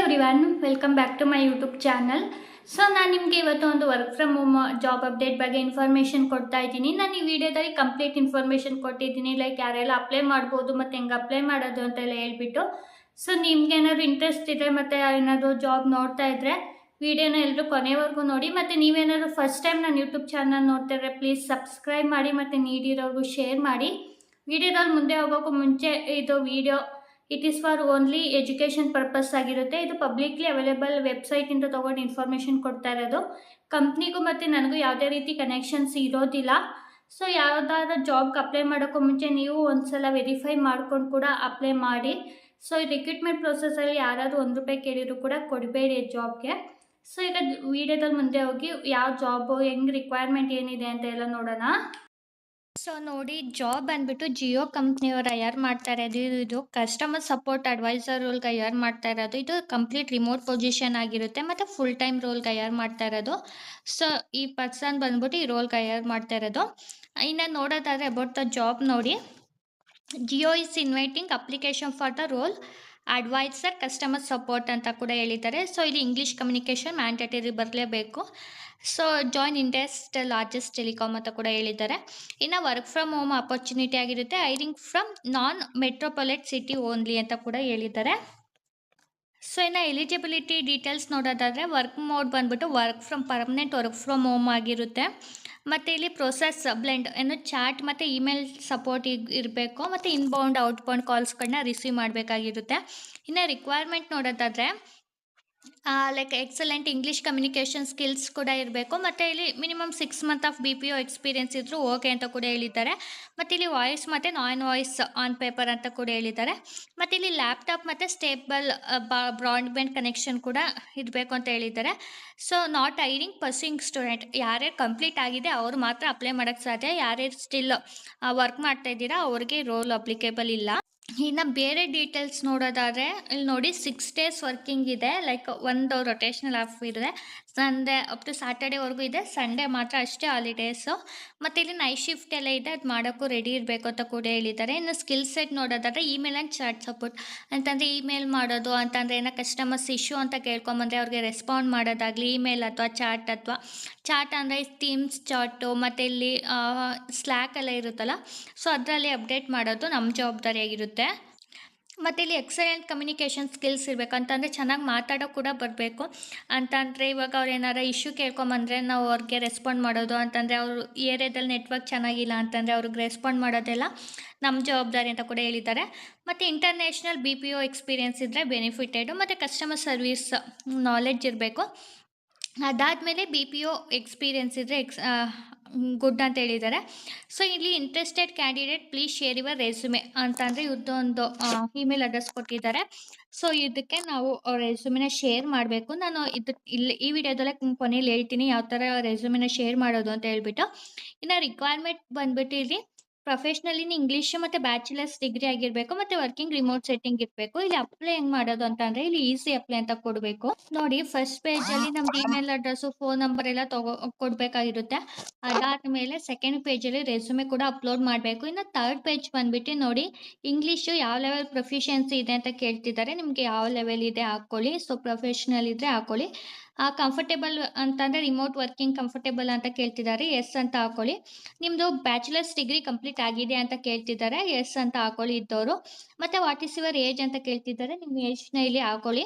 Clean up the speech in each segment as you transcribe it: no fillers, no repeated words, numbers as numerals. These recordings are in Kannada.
Everyone, welcome back to my YouTube channel. So ನಾನು ನಿಮಗೆ ಇವತ್ತು ಒಂದು work from home job update ಬಗ್ಗೆ ಇನ್ಫಾರ್ಮೇಷನ್ ಕೊಡ್ತಾ ಇದ್ದೀನಿ. ನಾನು ಈ ವಿಡಿಯೋದಲ್ಲಿ ಕಂಪ್ಲೀಟ್ ಇನ್ಫಾರ್ಮೇಷನ್ ಕೊಟ್ಟಿದ್ದೀನಿ, ಲೈಕ್ ಯಾರೆಲ್ಲ ಅಪ್ಲೈ ಮಾಡ್ಬೋದು ಮತ್ತು ಹೆಂಗೆ ಅಪ್ಲೈ ಮಾಡೋದು ಅಂತೆಲ್ಲ ಹೇಳ್ಬಿಟ್ಟು. ಸೊ ನಿಮ್ಗೆ ಏನಾದ್ರು ಇಂಟ್ರೆಸ್ಟ್ ಇದೆ ಮತ್ತು ಏನಾದರೂ ಜಾಬ್ ನೋಡ್ತಾ ಇದ್ದರೆ ವಿಡಿಯೋನ ಎಲ್ಲರೂ ಕೊನೆವರೆಗೂ ನೋಡಿ. ಮತ್ತು ನೀವೇನಾದರೂ ಫಸ್ಟ್ ಟೈಮ್ ನನ್ನ ಯೂಟ್ಯೂಬ್ ಚಾನಲ್ ನೋಡ್ತಾ ಇದ್ದರೆ ಪ್ಲೀಸ್ ಸಬ್ಸ್ಕ್ರೈಬ್ ಮಾಡಿ ಮತ್ತು ನೀಡಿರೋರ್ಗೂ ಶೇರ್ ಮಾಡಿ. ವಿಡಿಯೋದಲ್ಲಿ ಮುಂದೆ ಹೋಗೋಕ್ಕೂ ಮುಂಚೆ ಇದು video it is for only education purpose ಆಗಿರುತ್ತೆ. ಇದು ಪಬ್ಲಿಕ್ಲಿ ಅವೈಲೇಬಲ್ ವೆಬ್ಸೈಟಿಂದ ತೊಗೊಂಡು ಇನ್ಫಾರ್ಮೇಷನ್ ಕೊಡ್ತಾ ಇರೋದು. ಕಂಪ್ನಿಗೂ ಮತ್ತು ನನಗೂ ಯಾವುದೇ ರೀತಿ ಕನೆಕ್ಷನ್ಸ್ ಇರೋದಿಲ್ಲ. ಸೊ ಯಾವುದಾದ್ರೂ ಜಾಬ್ಗೆ ಅಪ್ಲೈ ಮಾಡೋಕ್ಕೂ ಮುಂಚೆ ನೀವು ಒಂದ್ಸಲ ವೆರಿಫೈ ಮಾಡ್ಕೊಂಡು ಕೂಡ ಅಪ್ಲೈ ಮಾಡಿ. ಸೊ ಈ ರಿಕ್ರೂಟ್ಮೆಂಟ್ ಪ್ರೊಸೆಸಲ್ಲಿ ಯಾರಾದರೂ ₹1 ಕೇಳಿದ್ರು ಕೂಡ ಕೊಡಬೇಡಿ ಜಾಬ್ಗೆ. ಸೊ ಈಗ ವಿಡಿಯೋದಲ್ಲಿ ಮುಂದೆ ಹೋಗಿ ಯಾವ ಜಾಬು ಹೆಂಗೆ ರಿಕ್ವೈರ್ಮೆಂಟ್ ಏನಿದೆ ಅಂತ ಎಲ್ಲ ನೋಡೋಣ. ಸೊ ನೋಡಿ, ಜಾಬ್ ಬಂದ್ಬಿಟ್ಟು ಜಿಯೋ ಕಂಪ್ನಿಯವರು ಹೈಯರ್ ಮಾಡ್ತಾ ಇರೋದು. ಇದು ಕಸ್ಟಮರ್ ಸಪೋರ್ಟ್ ಅಡ್ವೈಸರ್ ರೋಲ್ಗೆ ಹೈಯರ್ ಮಾಡ್ತಾ ಇರೋದು. ಇದು ಕಂಪ್ಲೀಟ್ ರಿಮೋಟ್ ಪೊಸಿಷನ್ ಆಗಿರುತ್ತೆ ಮತ್ತು ಫುಲ್ ಟೈಮ್ ರೋಲ್ಗೆ ಹೈಯರ್ ಮಾಡ್ತಾ ಇರೋದು. ಸೊ ಈ ಪರ್ಸನ್ ಬಂದ್ಬಿಟ್ಟು ಈ ರೋಲ್ಗೆ ಹೈಯರ್ ಮಾಡ್ತಾ ಇರೋದು. ಇನ್ನು ನೋಡೋದಾದರೆ ಅಬೌಟ್ ದ ಜಾಬ್ ನೋಡಿ, Jio is inviting application for the role advisor customer support ಅಂತ ಕೂಡ ಹೇಳಿದ್ದಾರೆ. ಸೊ ಇಲ್ಲಿ ಇಂಗ್ಲೀಷ್ ಕಮ್ಯುನಿಕೇಷನ್ ಮ್ಯಾಂಡೇಟರಿ ಬರಲೇಬೇಕು. So join India's largest telecom ಅಂತ ಕೂಡ ಹೇಳಿದ್ದಾರೆ. ಇನ್ನು ವರ್ಕ್ ಫ್ರಮ್ ಹೋಮ್ ಆಪರ್ಚುನಿಟಿ ಆಗಿರುತ್ತೆ. Hiring from non metropolitan city only ಅಂತ ಕೂಡ ಹೇಳಿದ್ದಾರೆ. ಸೊ ಇನ್ನು ಎಲಿಜಿಬಿಲಿಟಿ ಡೀಟೇಲ್ಸ್ ನೋಡೋದಾದರೆ ವರ್ಕ್ ಮೋಡ್ ಬಂದ್ಬಿಟ್ಟು ಪರ್ಮನೆಂಟ್ ವರ್ಕ್ ಫ್ರಮ್ ಹೋಮ್ ಆಗಿರುತ್ತೆ. ಮತ್ತು ಇಲ್ಲಿ ಪ್ರೊಸೆಸ್ ಬ್ಲೆಂಡ್ ಚಾಟ್ ಮತ್ತು ಇಮೇಲ್ ಸಪೋರ್ಟ್ ಇರಬೇಕು. ಮತ್ತು ಇನ್ಬೌಂಡ್ ಔಟ್ಬೌಂಡ್ ಕಾಲ್ಸ್ಗಳನ್ನ ರಿಸೀವ್ ಮಾಡಬೇಕಾಗಿರುತ್ತೆ. ಇನ್ನು ರಿಕ್ವೈರ್ಮೆಂಟ್ ನೋಡೋದಾದರೆ like excellent English communication skills ಕೂಡ ಇರಬೇಕು. ಮತ್ತು ಇಲ್ಲಿ minimum 6 month of BPO experience ಇದ್ದರೂ ಓಕೆ ಅಂತ ಕೂಡ ಹೇಳಿದ್ದಾರೆ. ಮತ್ತು ಇಲ್ಲಿ ವಾಯ್ಸ್ ಮತ್ತು ನಾನ್ ವಾಯ್ಸ್ ಆನ್ ಪೇಪರ್ ಅಂತ ಕೂಡ ಹೇಳಿದ್ದಾರೆ. ಮತ್ತು ಇಲ್ಲಿ ಲ್ಯಾಪ್ಟಾಪ್ ಮತ್ತು ಸ್ಟೇಬಲ್ ಬ್ರಾಡ್ಬ್ಯಾಂಡ್ ಕನೆಕ್ಷನ್ ಕೂಡ ಇರಬೇಕು ಅಂತ ಹೇಳಿದ್ದಾರೆ. So not hiring piercing student, ಯಾರ್ಯಾರು ಕಂಪ್ಲೀಟ್ ಆಗಿದೆ ಅವ್ರು ಮಾತ್ರ ಅಪ್ಲೈ ಮಾಡೋಕ್ಕೆ ಸಾಧ್ಯ. ಯಾರ್ಯಾರು ಸ್ಟಿಲ್ ವರ್ಕ್ ಮಾಡ್ತಾ ಇದ್ದೀರಾ ಅವ್ರಿಗೆ ರೋಲ್ ಅಪ್ಲಿಕೇಬಲ್ ಇಲ್ಲ. ಇನ್ನು ಬೇರೆ ಡೀಟೇಲ್ಸ್ ನೋಡೋದಾದರೆ ಇಲ್ಲಿ ನೋಡಿ 6 days ವರ್ಕಿಂಗ್ ಇದೆ. ಲೈಕ್ ಒಂದು ರೊಟೇಷ್ನಲ್ ಆಫ್ ಇದೆ. ಸಂಡೇ ಅಪ್ ಟು ಸ್ಯಾಟರ್ಡೇವರೆಗೂ ಇದೆ. ಸಂಡೇ ಮಾತ್ರ ಅಷ್ಟೇ ಹಾಲಿಡೇಸು. ಮತ್ತು ಇಲ್ಲಿ ನೈಟ್ ಶಿಫ್ಟ್ ಎಲ್ಲ ಇದೆ, ಅದು ಮಾಡೋಕ್ಕೂ ರೆಡಿ ಇರಬೇಕು ಅಂತ ಕೂಡ ಹೇಳಿದ್ದಾರೆ. ಇನ್ನು ಸ್ಕಿಲ್ ಸೆಟ್ ನೋಡೋದಾದರೆ ಇಮೇಲ್ ಆ್ಯಂಡ್ ಚಾಟ್ ಸಪೋರ್ಟ್ ಅಂತಂದರೆ ಇಮೇಲ್ ಮಾಡೋದು ಅಂತಂದರೆ ಏನೋ ಕಸ್ಟಮರ್ಸ್ ಇಶ್ಯೂ ಅಂತ ಕೇಳ್ಕೊಂಬಂದರೆ ಅವ್ರಿಗೆ ರೆಸ್ಪಾಂಡ್ ಮಾಡೋದಾಗಲಿ, ಇಮೇಲ್ ಅಥವಾ ಚಾಟ್ ಅಂದರೆ ಟೀಮ್ಸ್ ಚಾಟು ಮತ್ತು ಇಲ್ಲಿ ಸ್ಲ್ಯಾಕ್ ಎಲ್ಲ ಇರುತ್ತಲ್ಲ, ಸೊ ಅದರಲ್ಲಿ ಅಪ್ಡೇಟ್ ಮಾಡೋದು ನಮ್ಮ ಜವಾಬ್ದಾರಿಯಾಗಿರುತ್ತೆ. ಮತ್ತು ಇಲ್ಲಿ ಎಕ್ಸಲೆಂಟ್ ಕಮ್ಯುನಿಕೇಷನ್ ಸ್ಕಿಲ್ಸ್ ಇರಬೇಕು. ಅಂತಂದರೆ ಚೆನ್ನಾಗಿ ಮಾತಾಡೋ ಕೂಡ ಬರಬೇಕು. ಅಂತಂದರೆ ಇವಾಗ ಅವ್ರು ಏನಾರ ಇಶ್ಯೂ ಕೇಳ್ಕೊಂಬಂದರೆ ನಾವು ಅವ್ರಿಗೆ ರೆಸ್ಪಾಂಡ್ ಮಾಡೋದು, ಅಂತಂದರೆ ಅವರು ಏರಿಯಾದಲ್ಲಿ ನೆಟ್ವರ್ಕ್ ಚೆನ್ನಾಗಿಲ್ಲ ಅಂತಂದರೆ ಅವ್ರಿಗೆ ರೆಸ್ಪಾಂಡ್ ಮಾಡೋದೆಲ್ಲ ನಮ್ಮ ಜವಾಬ್ದಾರಿ ಅಂತ ಕೂಡ ಹೇಳಿದ್ದಾರೆ. ಮತ್ತು ಇಂಟರ್ನ್ಯಾಷನಲ್ BPO ಎಕ್ಸ್ಪೀರಿಯೆನ್ಸ್ ಇದ್ದರೆ ಬೆನಿಫಿಟೆಡು. ಮತ್ತು ಕಸ್ಟಮರ್ ಸರ್ವಿಸ್ ನಾಲೆಡ್ಜ್ ಇರಬೇಕು. ಅದಾದಮೇಲೆ BPO ಎಕ್ಸ್ಪೀರಿಯೆನ್ಸ್ ಇದ್ದರೆ ಗುಡ್ ಅಂತ ಹೇಳಿದ್ದಾರೆ. ಸೊ ಇಲ್ಲಿ interested candidate please share your resume ಅಂತಂದರೆ ಇದ್ದೊಂದು ಇಮೇಲ್ ಅಡ್ರೆಸ್ ಕೊಟ್ಟಿದ್ದಾರೆ. ಸೊ ಇದಕ್ಕೆ ನಾವು ರೆಸ್ಯೂಮಿನ ಶೇರ್ ಮಾಡಬೇಕು. ನಾನು ಇಲ್ಲಿ ಈ ವಿಡಿಯೋದಲ್ಲೇ ಕೊನೆಯಲ್ಲಿ ಹೇಳ್ತೀನಿ ಯಾವ ಥರ ರೆಸ್ಯೂಮಿನ ಶೇರ್ ಮಾಡೋದು ಅಂತ ಹೇಳ್ಬಿಟ್ಟು. ಇನ್ನು ರಿಕ್ವೈರ್ಮೆಂಟ್ ಬಂದ್ಬಿಟ್ಟು ಇಲ್ಲಿ ಪ್ರೊಫೆಷ್ನಲ್ ಇನ್ ಇಂಗ್ಲೀಷ್ ಮತ್ತು ಬ್ಯಾಚುಲರ್ಸ್ ಡಿಗ್ರಿ ಆಗಿರಬೇಕು. ಮತ್ತು ವರ್ಕಿಂಗ್ ರಿಮೋಟ್ ಸೆಟ್ಟಿಂಗ್ ಇರಬೇಕು. ಇಲ್ಲಿ ಅಪ್ಲೈ ಹೆಂಗೆ ಮಾಡೋದು ಅಂತಂದರೆ ಇಲ್ಲಿ ಈಸಿ ಅಪ್ಲೈ ಅಂತ ಕೊಡಬೇಕು. ನೋಡಿ, ಫಸ್ಟ್ ಪೇಜಲ್ಲಿ ನಮ್ದು ಇಮೇಲ್ ಅಡ್ರೆಸ್ಸು, ಫೋನ್ ನಂಬರ್ ಎಲ್ಲ ಕೊಡಬೇಕಾಗಿರುತ್ತೆ. ಅದಾದಮೇಲೆ ಸೆಕೆಂಡ್ ಪೇಜಲ್ಲಿ ರೆಸ್ಯೂಮೆ ಕೂಡ ಅಪ್ಲೋಡ್ ಮಾಡಬೇಕು. ಇನ್ನು ಥರ್ಡ್ ಪೇಜ್ ಬಂದ್ಬಿಟ್ಟು ನೋಡಿ, ಇಂಗ್ಲೀಷು ಯಾವ ಲೆವೆಲ್ ಪ್ರೊಫಿಷಿಯನ್ಸಿ ಇದೆ ಅಂತ ಕೇಳ್ತಿದ್ದಾರೆ. ನಿಮಗೆ ಯಾವ ಲೆವೆಲ್ ಇದೆ ಹಾಕ್ಕೊಳ್ಳಿ. ಸೊ ಪ್ರೊಫೆಷ್ನಲ್ ಇದ್ದರೆ ಹಾಕ್ಕೊಳ್ಳಿ. ಕಂಫರ್ಟೇಬಲ್ ಅಂತಂದರೆ ರಿಮೋಟ್ ವರ್ಕಿಂಗ್ ಕಂಫರ್ಟೇಬಲ್ ಅಂತ ಕೇಳ್ತಿದ್ದಾರೆ, ಎಸ್ ಅಂತ ಹಾಕ್ಕೊಳ್ಳಿ. ನಿಮ್ಮದು ಬ್ಯಾಚುಲರ್ಸ್ ಡಿಗ್ರಿ ಕಂಪ್ಲೀಟ್ ಆಗಿದೆ ಅಂತ ಕೇಳ್ತಿದ್ದಾರೆ, ಎಸ್ ಅಂತ ಹಾಕ್ಕೊಳ್ಳಿ ಇದ್ದವರು. ಮತ್ತು ವಾಟ್ ಈಸ್ ಯುವರ್ ಏಜ್ ಅಂತ ಕೇಳ್ತಿದ್ದಾರೆ, ನಿಮ್ಮ ಏಜ್ನ ಇಲ್ಲಿ ಹಾಕ್ಕೊಳ್ಳಿ.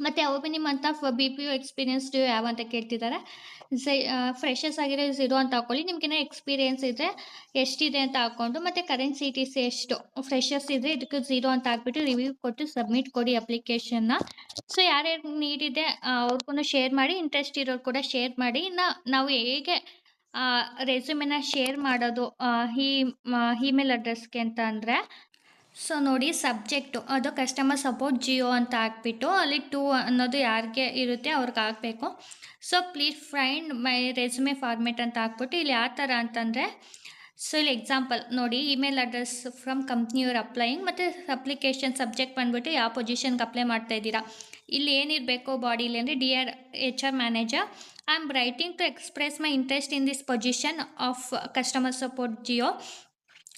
ಮತ್ತು how many month of BPO experience ಯಾವ ಅಂತ ಕೇಳ್ತಿದ್ದಾರೆ. ಫ್ರೆಶರ್ಸ್ ಆಗಿರೋ 0 ಅಂತ ಹಾಕ್ಕೊಳ್ಳಿ. ನಿಮಗೇನೋ ಎಕ್ಸ್ಪೀರಿಯೆನ್ಸ್ ಇದ್ದರೆ ಎಷ್ಟಿದೆ ಅಂತ ಹಾಕ್ಕೊಂಡು, ಮತ್ತು ಕರೆಂಟ್ CTC ಎಷ್ಟು, ಫ್ರೆಶರ್ಸ್ ಇದ್ದರೆ ಇದಕ್ಕೆ 0 ಅಂತ ಹಾಕ್ಬಿಟ್ಟು ರಿವ್ಯೂ ಕೊಟ್ಟು ಸಬ್ಮಿಟ್ ಕೊಡಿ ಅಪ್ಲಿಕೇಶನ್ನ. ಸೊ ಯಾರ್ಯಾರು ನೀಡಿದೆ ಅವ್ರಿಗೂ ಶೇರ್ ಮಾಡಿ, ಇಂಟ್ರೆಸ್ಟ್ ಇರೋರು ಕೂಡ ಶೇರ್ ಮಾಡಿ. ಇನ್ನು ನಾವು ಹೇಗೆ ರೆಸ್ಯೂಮಿನ ಶೇರ್ ಮಾಡೋದು ಈ ಇಮೇಲ್ ಅಡ್ರೆಸ್ಗೆ ಅಂತ ಅಂದರೆ, ಸೊ ನೋಡಿ, ಸಬ್ಜೆಕ್ಟು ಅದು ಕಸ್ಟಮರ್ ಸಪೋರ್ಟ್ ಜಿಯೋ ಅಂತ ಹಾಕ್ಬಿಟ್ಟು ಅಲ್ಲಿ 2 ಅನ್ನೋದು ಯಾರಿಗೆ ಇರುತ್ತೆ ಅವ್ರಿಗೆ ಹಾಕಬೇಕು. So please find my resume format ಅಂತ ಹಾಕ್ಬಿಟ್ಟು ಇಲ್ಲಿ ಯಾವ ಥರ ಅಂತಂದರೆ, ಸೊ ಇಲ್ಲಿ ಎಕ್ಸಾಂಪಲ್ ನೋಡಿ, ಇಮೇಲ್ ಅಡ್ರೆಸ್ ಫ್ರಮ್ ಕಂಪ್ನಿಯವ್ರು ಅಪ್ಲೈಯಿಂಗ್, ಮತ್ತು ಅಪ್ಲಿಕೇಶನ್ ಸಬ್ಜೆಕ್ಟ್ ಬಂದುಬಿಟ್ಟು ಯಾವ ಪೊಸಿಷನ್ಗೆ ಅಪ್ಲೈ ಮಾಡ್ತಾ ಇದ್ದೀರಾ. ಇಲ್ಲಿ ಏನಿರಬೇಕು ಬಾಡಿಲಿ ಅಂದರೆ dear HR manager, I am writing to express my interest in this position of customer support Jio.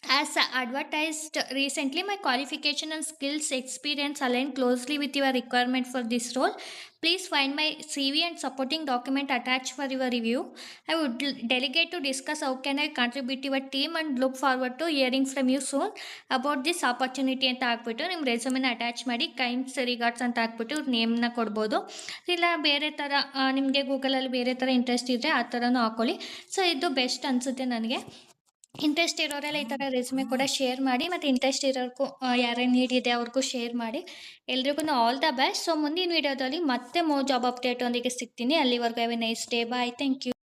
As advertised recently, my qualification and skills experience align closely with your requirement for this role. Please find my CV and supporting document attached for your review. I would delegate to discuss how can I contribute to your team and look forward to hearing from you soon about this opportunity ಅಂತ ಹಾಕ್ಬಿಟ್ಟು ನಿಮ್ಮ ರೆಸ್ಯೂಮೆನ ಅಟ್ಯಾಚ್ ಮಾಡಿ ಕೈಂಡ್ಸ್ ರಿಗಾರ್ಡ್ಸ್ ಅಂತ ಹಾಕ್ಬಿಟ್ಟು ಇವ್ರ ನೇಮ್ನ ಕೊಡ್ಬೋದು. ಇಲ್ಲ ಬೇರೆ ಥರ ನಿಮಗೆ ಗೂಗಲಲ್ಲಿ ಬೇರೆ ಥರ ಇಂಟ್ರೆಸ್ಟ್ ಇದ್ದರೆ ಆ ಥರನೂ ಹಾಕ್ಕೊಳ್ಳಿ. ಸೊ ಇದು ಬೆಸ್ಟ್ ಅನಿಸುತ್ತೆ ನನಗೆ. ಇಂಟ್ರೆಸ್ಟ್ ಇರೋರೆಲ್ಲ ಈ ಥರ ರೆಸ್ಯೂಮೆ ಕೂಡ ಶೇರ್ ಮಾಡಿ, ಮತ್ತು ಇಂಟ್ರೆಸ್ಟ್ ಇರೋರ್ಗೂ ಯಾರೇ ನೀಡಿದೆ ಅವ್ರಿಗೂ ಶೇರ್ ಮಾಡಿ. ಎಲ್ರಿಗೂ ಆಲ್ ದ ಬೆಸ್ಟ್. ಸೊ ಮುಂದಿನ ವೀಡಿಯೋದಲ್ಲಿ ಮತ್ತೆ ಜಾಬ್ ಅಪ್ಡೇಟ್ ಒಂದಿಗೆ ಸಿಗ್ತೀನಿ. ಅಲ್ಲಿವರೆಗೂ have a nice day. Bye. Thank you.